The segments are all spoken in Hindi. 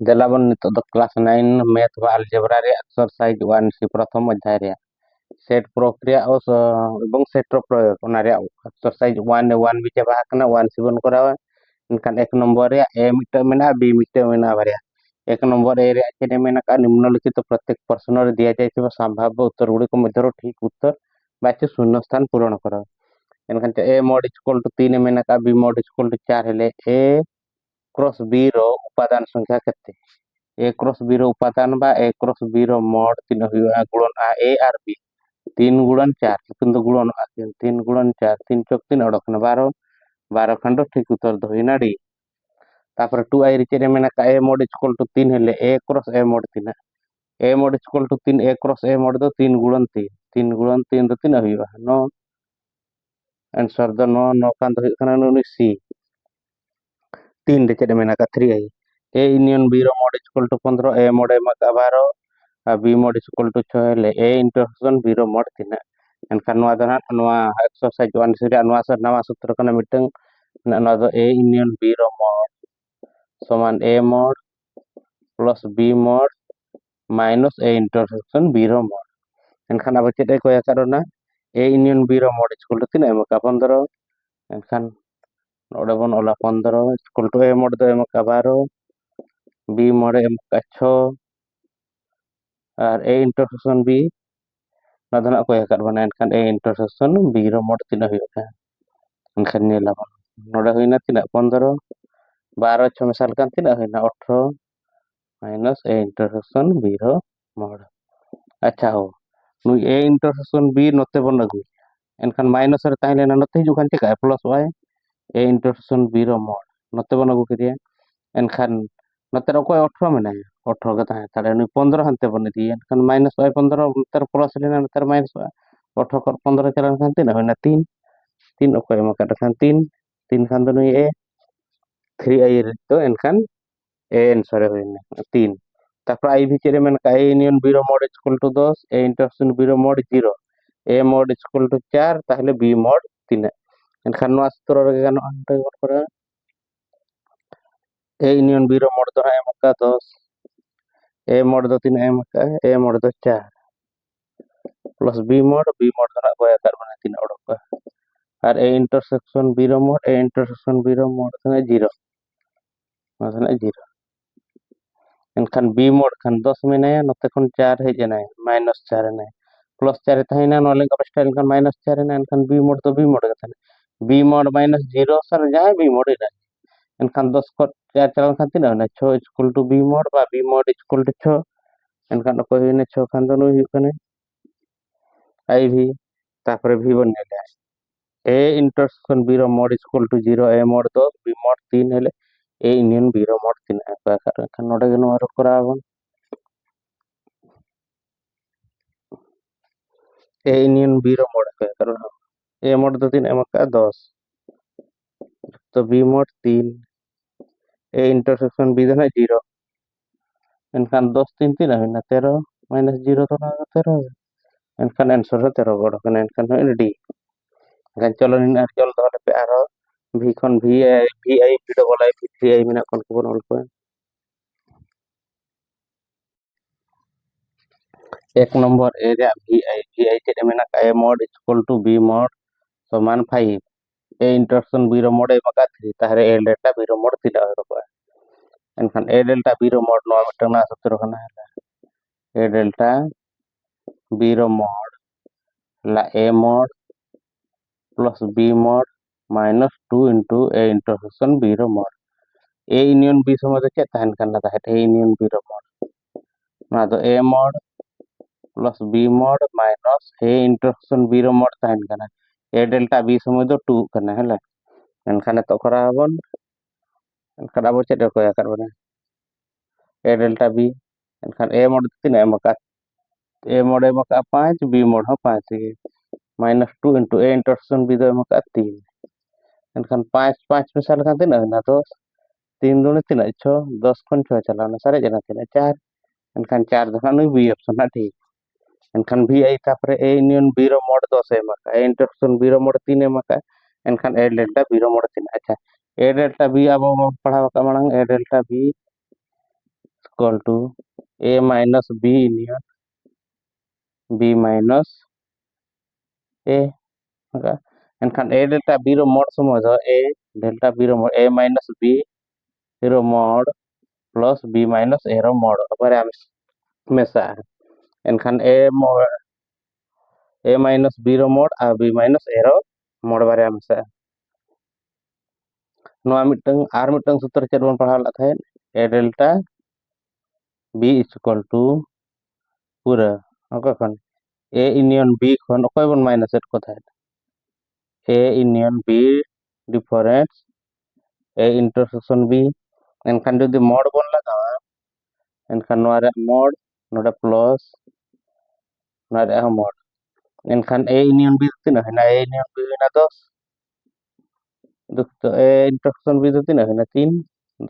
ᱫᱮᱞᱟᱵᱚᱱ ᱱᱤᱛᱚᱜ ᱫᱚ क्लास 9 मैथ व अलजेब्रा रे एक्सरसाइज 1 सी प्रथम अध्याय रे सेट प्रक्रिया এবং सेट प्रयोग ओना रे एक्सरसाइज 1 1 बी चाबा कना 1 सी बन करावा इनखान 1 नंबर रे ए मिटे मेना बी मिटे मेना बारिया 1 नंबर ए रे चेने मेना का निम्नलिखित प्रत्येक प्रश्न रे दिया जाय संभाव्य उत्तर गुडी को मध्य ठीक उत्तर बाचे शून्य स्थान पूरण करा इनखान ए mod इक्वल टू 3 मेना का बी mod इक्वल टू 4 हेले ए क्रॉस बी रो उपादान संख्या केते ए क्रॉस बी रो उपादान बा ए क्रॉस बी रो mod तीन हुआ गुणन आ ए आर बी 3 गुणन 4 किंतु गुणन आ 3 गुणन 4 3 चौक 3 अड़कन 12 12 खंड ठीक उत्तर दो हिना डी तापर 2 आई रिचे रे मेना का ए mod इक्वल टू 3 हेले A cross A mod 3 A mod equal to 3 A cross A mod दो 3 गुणन 3 3 गुणन 3 दो 3 हुआ 9 आंसर दो 9 9 कान दो हुआ नुनी सी 3 रिचे रे मेना का 3 आई ए यूनियन बी रो mod equal to 15 A mod एमा का 12 बी mod इक्वल टू 6 हेले ए इंटरसेक्शन बी रो mod 3 एनखान नवा दना नवा एक्सरसाइज 1 से नवा सर नवा सूत्र कना मिटंग नवा दो ए यूनियन बी रो mod समान A mod plus B mod minus A intersection B रो mod एनखान अब चेत को याकरना ए यूनियन बी रो mod इक्वल टू 3 एमा का 15 एनखान नोडे बन ओला 15 इक्वल टू ए mod दो एमा का 12 बी mod एमा का 6 और ए इंटरसेक्शन बी नदना को याकर बना एनखान ए इंटरसेक्शन बी रो mod 3 हुआ एनखान नेला नोडे हुइना 3 15 12 6 मिसाल kan 3 हुइना 18 माइनस ए इंटरसेक्शन बी रो mod अच्छा हो नुई ए इंटरसेक्शन बी नोते बन अगु एनखान माइनस रे ताहे लेना नोते हिजु खान चेका plus Y A intersection B रो mod नोते बन अगु केरिया एनखान नोते रो कोई 18 में नहीं 18 का ताहे ताले नुई 15 हनते बन दी एनखान माइनस वाई 15 नोते प्लस लेना नोते माइनस वाई 18 कर 15 चलन खान 3 होइना 3 3 ओको एमा का खान 3 3 खान दो नुई ए 3 आई रे तो एनखान ए आंसर होइना 3 तापर आई भी चेरे मेन का ए यूनियन बी रो mod equal to 10 A intersection B रो mod 0 A mod equal to 4 ताहले बी mod 3 एनखान नवा सूत्र रे गानो अंटे पर ए यूनियन बी रो mod दो एम का 10 ए mod दो 3 एम का ए mod दो 4 प्लस बी mod दो ना को याकर बना 3 ओडक का और ए इंटरसेक्शन बी रो mod ए इंटरसेक्शन बी रो mod तो 0 मतलब 0 एनखान बी mod खान 10 में नया नते खन 4 हे जना माइनस 4 ने प्लस 4 थाइना नले का बस्टा एनखान माइनस 4 ने एनखान बी mod तो बी mod का बी mod माइनस 0 सर जहां बी mod रे एनखान 10 को 4 चलन खान 3 ना 6 इक्वल टू बी mod बा बी mod इक्वल टू 6 एनखान को होइने 6 खान दो नु कने आई भी तापर भी बन नेला ए इंटरसेक्शन बी रो mod equal to 0 A mod 10 B mod 3 हेले ए यूनियन बी रो mod 3 का खान नोडे गनो आरो करावन ए यूनियन बी रो mod का कारण ए mod दो 3 एम का 10 तो B mod 3 A intersection B देना 0 एनखान 10 3 3 होइना 13 माइनस 0 तो ना 13 एनखान आंसर हो 13 गड कने एनखान होइना डी एनखान चलो इन आर चल दहले पे आरो भी खन भी आई भी डबल आई भी 3 आई मेना कोन को बन को एक नंबर ए रे भी आई ते मेना का A mod equal to B mod समान 5 ए इंटरसेक्शन बी रो mod ए मका 3 ताहरे ए डेल्टा बी रो mod 3 रो एनखान ए डेल्टा बी रो mod नो मिटना सूत्र कना ए डेल्टा बी रो mod ला A mod plus B mod minus 2 into A intersection B रो mod ए यूनियन बी समय तो चेक तहन करना था ए यूनियन बी रो mod ना तो A mod plus B mod minus A intersection B रो mod तहन करना ए डेल्टा बी समय तो 2 करना है ला एनखान तो करा हबन एनखान अब चेक को या करबना ए डेल्टा बी एनखान ए mod 3 एम का ए mod एम का 5 बी mod हो 5 minus 2 into A intersection B दो एम का 3 एनखान 5 5 में साल खाते ना 10 3 दूनी 3 6 10 खन 6 चलाना सारे जना 3 4 एनखान 4 दो नु बी ऑप्शन ना ठीक एनखान भी आई तापरे ए यूनियन बी रो mod 10 एम का ए इंटरसेक्शन बी रो mod 3 एम का एनखान ए डेल्टा बी रो mod 3 अच्छा ए डेल्टा बी अब पढ़ावा का मांग A delta B equal to a minus b union b minus a maka enkhan a delta b ro mod somoy do a delta b ro mod a minus b ro mod plus b minus a ro mod abare ami mesa enkhan a minus b ro mod ar b minus a ro mod bare ami mesa noa mitang ar mitang sutra chet bon padhaw la thahen a delta b is equal to pura oka khon a union b khon okoy bon minus et ko thahen a union b difference a intersection b enkhan jodi mod bon lagawa enkhan noa re mod node plus noa re mod enkhan a union b tina hena a union b hena 10 যুক্ত a intersection b do tina hena 3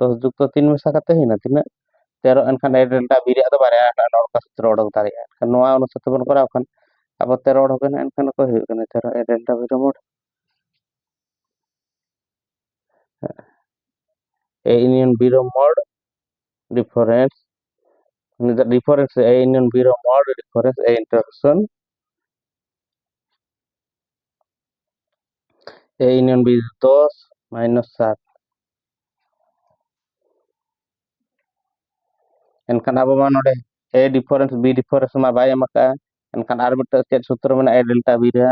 10 যুক্ত 3 mesa kate hena tina 13 enkhan a delta b re ado bare nor ka sutro odok dare enkhan noa onusate bon koraw khan abo 13 odok kena enkhan ko huyuk kana 13 a delta b ro mod a union b ro mod difference the difference a union b ro mod difference a intersection a union b 10 minus 7 enkhan abo ma node a difference b difference ma bai emaka enkhan ar mita chet sutro mena a delta b re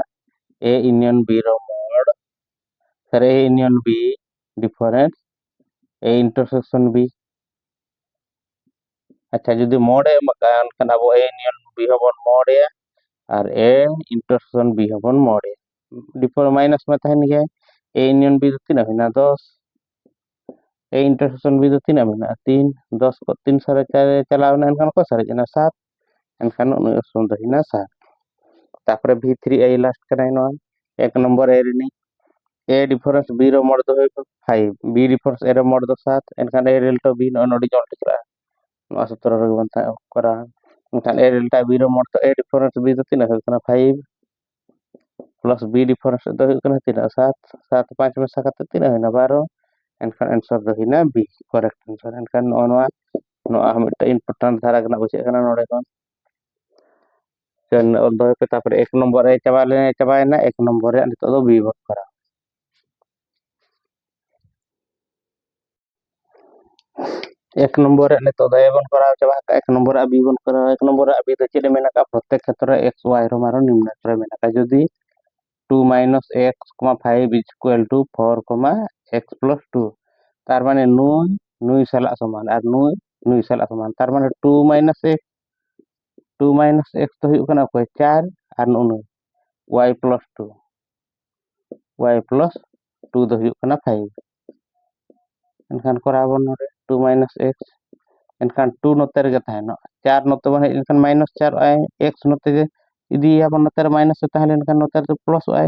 a union b ro mod sir a union b difference a intersection b acha jodi mod emaka enkhan abo a union b hobon mod ya R a intersection b hobon mod ya differ minus ma tahen ge a union b do tina hena 10 a intersection b do tina hena 3 10 ko 3 sare chalaw na enkhan ko sare jena 7 enkhan unu option do hena 7 তারপরে v3 এই লাস্ট কানাই নয় এক নম্বর এর নি a difference b ro mod do hoy 5 b difference a ro mod do 7 enkhan a delta b no nodi jol tikra no asutro ro banta kora enkhan a delta b ro mod to a difference b do tina hoy kana 5 plus b difference do hoy kana tina 7 7 5 mesa kate tina hoy na 12 enkhan answer do hina b correct answer enkhan no amit important dhara kana buche kana node kon chen do pe tapore 1 number e chabaena 1 number re nito do b bot kora 1 number re nito do a bon kora chaba ka 1 number a b bon kora 1 number a b do chede mena ka प्रत्येक क्षेत्र x y रो मारो निम्न क्षेत्र mena ka jodi 2 minus x, 5 is equal to 4, x plus 2 তার মানে নুই নুই সালা সমান আর নুই সালা সমান তার মানে 2 minus x তো হুᱭᱩᱜ ᱠᱟᱱᱟ ᱚᱠᱚᱭ 4 আর নুই y plus 2 y plus 2 do হুᱭᱩᱜ ᱠᱟᱱᱟ 5 enkhan korabon nore 2 minus x enkhan 2 note rege taheno 4 note ban enkhan minus 4 ay x note ge idiya ban note minus tahlen enkhan note re plus ay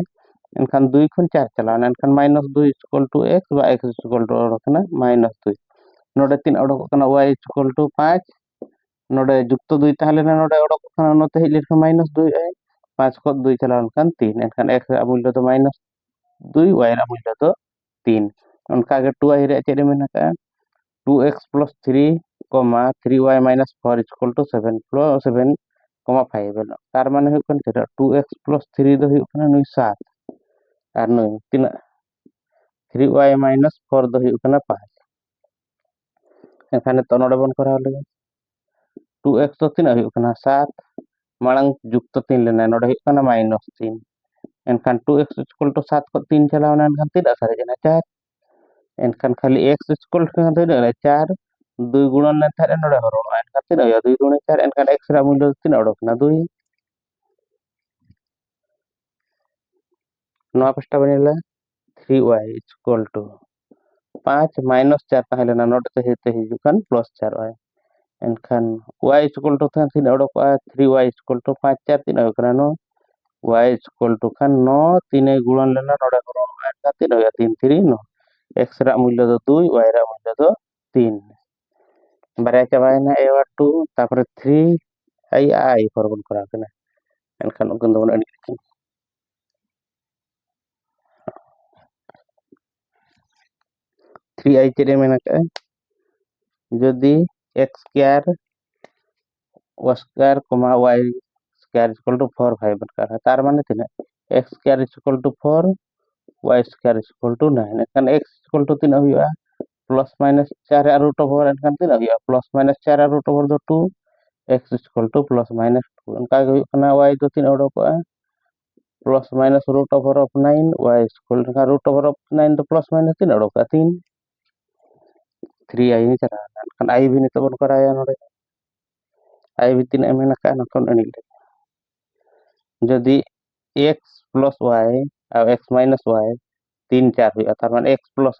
enkhan 2 khon 4 chalawan enkhan minus 2 is equal to x ba x is equal to odokna minus 2 node 3 odok kana y is equal to 5 node jukto 2 tahlen node odok kana note hej lekhan minus 2 ay 5 khot 2 chalawan kan 3 enkhan x ra mulya do minus 2 y ra mulya do 3 onka ge 2y re chede mena ka 2x plus 3 3y minus 4 is equal to 7 plus 7 5 belo tar mane huyuk kan 2x plus 3 do huyuk kana nui 7 ar nui tina 3y minus 4 do huyuk kana 5 ekhane to node bon koraw lege 2x do tina huyuk kana 7 malang jukto 3 lena node huyuk kana minus 3 enkhan 2x is equal to 7 ko 3 chalawana enkhan tidak sare jena 4 enkhan khali x is equal to 4 2 guణন len thare node horon enkhan tina ya 2 guणे 4 enkhan x ra mulya tina odok na 2 noa pasta banila 3y is equal to 5 minus 4 tahelena node te hete hijukan plus 4y enkhan y is equal to tina odok 3y is equal to 5 4 tina kana no y is equal to kan no 3 guणन lena node horon enkhan tina ya 3 3 no x ra mulya do 2 y ra mulya do 3 baraya chabaena a2 tapore 3 ai korbon kora kana enkhan ukun do ani 3i chede mena ka jodi x square y square y square is equal to 4 5 बनकर है तार माने तीन x square is equal to 4 y square is equal to 9 एनखान x is equal to 3 हुआ प्लस माइनस 4 रूट ओवर एनखान 3 हुआ प्लस माइनस 4 रूट ओवर दो 2 x is equal to plus minus 2 एनका हुआ कना y दो 3 ओडोको plus minus root over of 9 y is equal to root over of 9 तो प्लस माइनस 3 ओडोको 3 3 आई नहीं चला एनखान i भी नितो बन कराया नोडे i भी 3 एम एनका नखन अनिल जदि x प्लस y और x माइनस y 3 4 हुआ तार माने x plus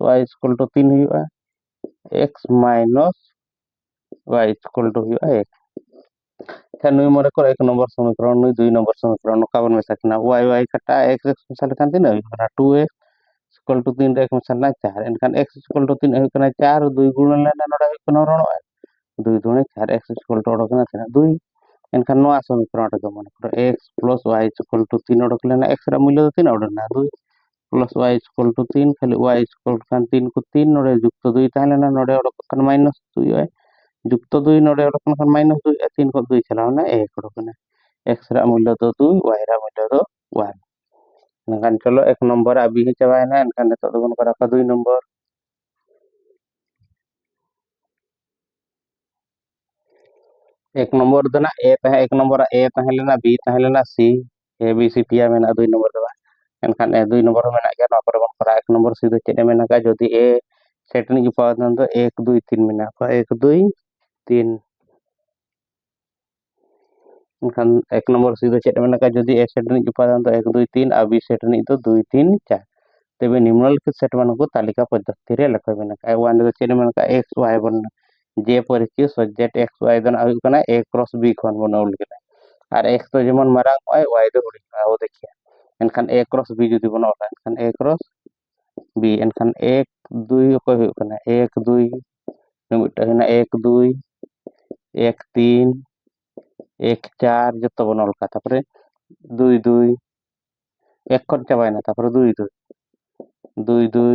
y is equal to 3 हुआ x minus y is equal to हुआ 1 kan nui more ko ek nomor samikron nui 2 nomor samikron no kaban mesa kena y kata x misal kan tina kana 2x equal to 3 x misal na 4 enkan x equal to 3 hu kana 4 2 gunan lena noda hu kana rono 2 2 4 x equal to odok na tina 2 enkan no samikron ta mone koro x plus y equal to 3 odok lena x ra mulya 3 odok na 2 plus y equal to 3 khali y equal to kan 3 ko 3 node jukto 2 tahena node odok kan minus 2 जुक्त 2 नोडे ओडोकन खान माइनस 2 3 को 2 चलावना 1 ओडोकन x रा मूल्य तो 2 y रा मूल्य तो 1 नखान चलो एक नंबर अभी ही चबायना एनखान नितो दोबन करा का 2 नंबर एक नंबर दना a तहे एक नंबर a तहे लेना b तहे लेना c a b c पिया मेना 2 नंबर दबा एनखान 2 नंबर मेना गया नो पर बन करा एक नंबर c दो चेने मेना का जदि a सेट नि जुपा दन तो 1 2 3 मेना का 1 2 3 एनखान एक नंबर सी दो चेट मेना का जदि ए सेट नि उपादान तो 1 2 3 और बी सेट नि तो 2 3 4 तबे निम्नलिखित सेट मान को तालिका पद्धति रे लख मेना का वन दो चेट मेना का x y बन जे परिचय सब्जेक्ट x y दन आयु कना a क्रॉस b खन बन उल केना और x तो जेमन मारांग y y दो हुडी ओ देखिए एनखान a क्रॉस b जदि बन ओला एनखान a क्रॉस b एनखान 1 2 को हुई कना 1 2 मिटा हेना 1 2 1 3 1 4 जतो बन ओल का तापरे 2 2 एक खन चाबायना तापरे 2 2 2 2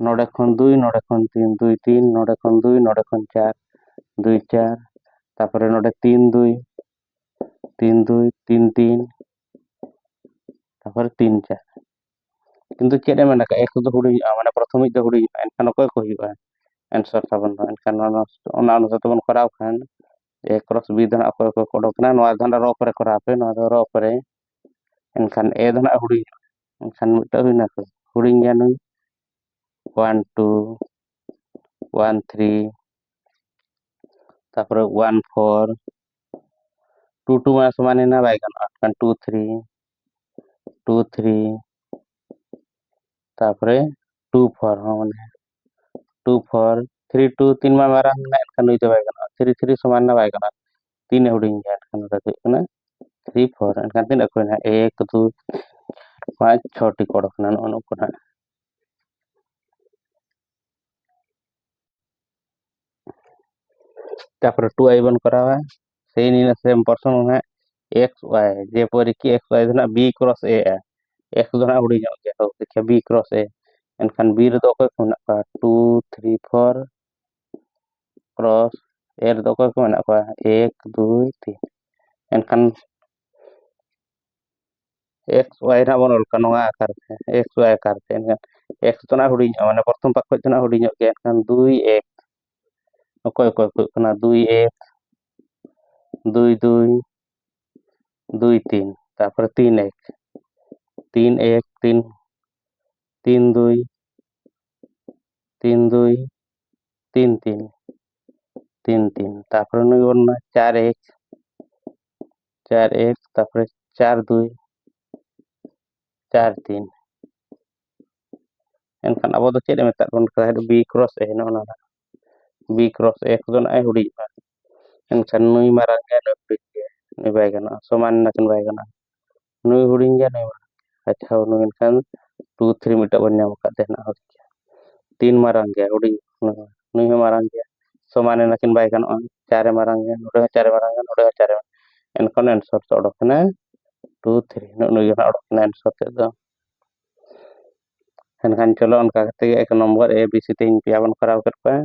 नोडे खन 2 नोडे खन 3 2 3 नोडे खन 2 नोडे खन 4 2 4 तापरे नोडे 3 2 3 2 3 3 तापरे 3 4 किंतु चेडे मेना का एक दो हुडी माने प्रथम दो हुडी एनखान कोय को हुआ आंसर ताबन एनखान ओना अनुसार तबन कराव खान ए क्रॉस बी धन अकोय को कोडकना नोआ धन रो परे करा पे नोआ दो रो परे एनखान ए धन हुडी एनखान मिटा हुइना को हुडी गया नु 1 2 1 3 तापरे 1 4 2 2 मा समान ना बाय गन एनखान 2 3 2 3 तापरे 2 4 माने 2 4 3 2 3 मा मारा ना एनखान नुई बाय गन 3 3 समान ना बाय गन 3 हुडी गया एनखान रे कना 3 4 एनखान तीन को ना 1 2 5 6 टी कोडकना नो कोना तापर 2 आई बन करावा सेही नी सेम पर्सन है x y जे परि कि x y धना b क्रॉस a है x धना हुडी नो के तो देखिए b क्रॉस a एनखान b रे दो को कोना का 2 3 4 क्रॉस a रे दो को कोना का 1 2 3 एनखान x y ना बनल कनवा आकार से x y आकार से एनखान x धना हुडी माने प्रथम पक्ष धना हुडी नो के एनखान 2 1 कोय कोय कोना 2 1 2 2 2 3 तापर 3 1 3 1 3 3 2 3 2 3 3 3 3 तापर नुई वरना 4 1 4 1 तापर 4 2 4 3 एनखान अब दो चेड मेता बन का b क्रॉस a नो ना b क्रॉस a को ना हुडी एनखान नुई मारांग गया नुई हुडी गया नुई बाय गना समान ना कन बाय गना नुई हुडी गया नुई अच्छा नुई एनखान 2 3 मीटर बन नाम का देना हो 3 मारांग गया हुडी नुई हो मारांग गया समान ना कन बाय गना 4 मारांग गया नोडे 4 मारांग गया नोडे 4 एनखान आंसर तो ओडकना 2 3 नुई ना ओडकना आंसर ते दो एनखान चलो उनका एक नंबर ए बी सी तीन पे अपन कराव कर पाए